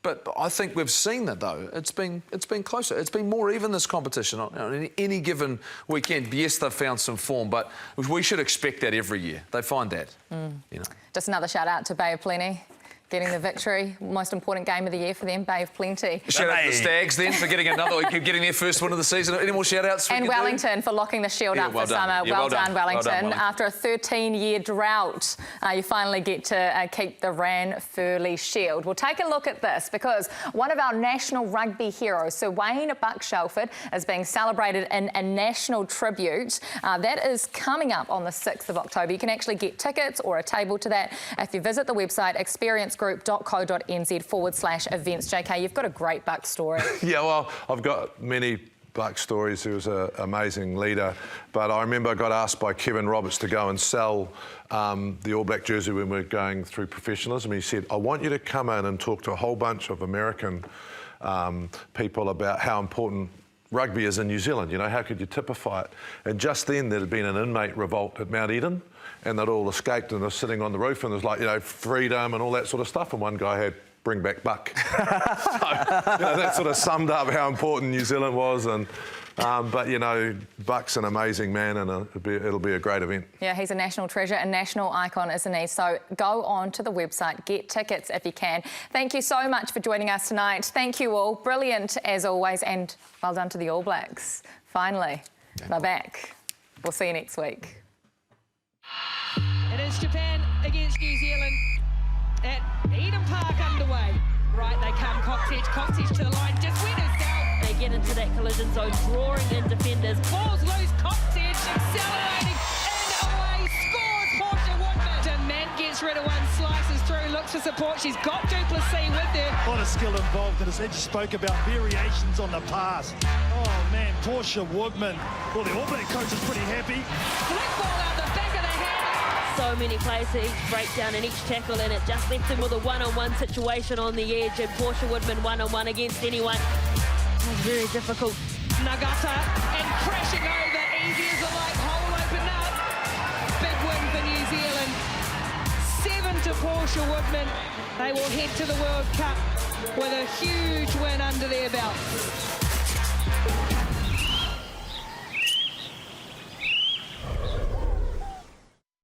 But I think we've seen that, though. It's been closer. It's been more even, this competition, on any given weekend. Yes, they've found some form, but we should expect that every year. They find that. You know. Just another shout-out to Bay of Plenty, getting the victory. Most important game of the year for them, Bay of Plenty. Shout out to the Stags then for getting their first win of the season. Any more shout-outs? And Wellington for locking the shield up for summer. Yeah, well done, Wellington. Well done, After a 13-year drought, you finally get to keep the Ranfurly Shield. We'll take a look at this because one of our national rugby heroes, Sir Wahine Buck Shelford, is being celebrated in a national tribute. That is coming up on the 6th of October. You can actually get tickets or a table to that if you visit the website experiencegroup.co.nz/events. JK, you've got a great Buck story. Yeah, well, I've got many Buck stories. He was an amazing leader. But I remember I got asked by Kevin Roberts to go and sell the All Black jersey when we were going through professionalism. He said, I want you to come in and talk to a whole bunch of American people about how important rugby is in New Zealand. You know, how could you typify it? And just then there had been an inmate revolt at Mount Eden, and they'd all escaped and they're sitting on the roof, and there's like, you know, freedom and all that sort of stuff. And one guy had bring back Buck. So, you know, that sort of summed up how important New Zealand was. And but, you know, Buck's an amazing man, and it'll be a great event. Yeah, he's a national treasure and national icon, isn't he? So go on to the website, get tickets if you can. Thank you so much for joining us tonight. Thank you all. Brilliant as always, and well done to the All Blacks. Finally, they're back. We'll see you next week. It is Japan against New Zealand at Eden Park underway. Right, they come, Cox Edge to the line, just went herself. They get into that collision zone, drawing in defenders. Balls loose, Cox Edge accelerating, and away scores Portia Woodman. Dement gets rid of one, slices through, looks for support. She's got Duplessis with her. A lot of skill involved, and as Edge spoke about variations on the pass. Oh man, Portia Woodman. Well, the All Black coach is pretty happy. Flick ball out the back of the head. So many plays for each breakdown and each tackle, and it just left him with a one-on-one situation on the edge, and Portia Woodman one-on-one against anyone. It was very difficult. Nagata and crashing over, easy as a light, hole open up. Big win for New Zealand. 7 to Portia Woodman. They will head to the World Cup with a huge win under their belt.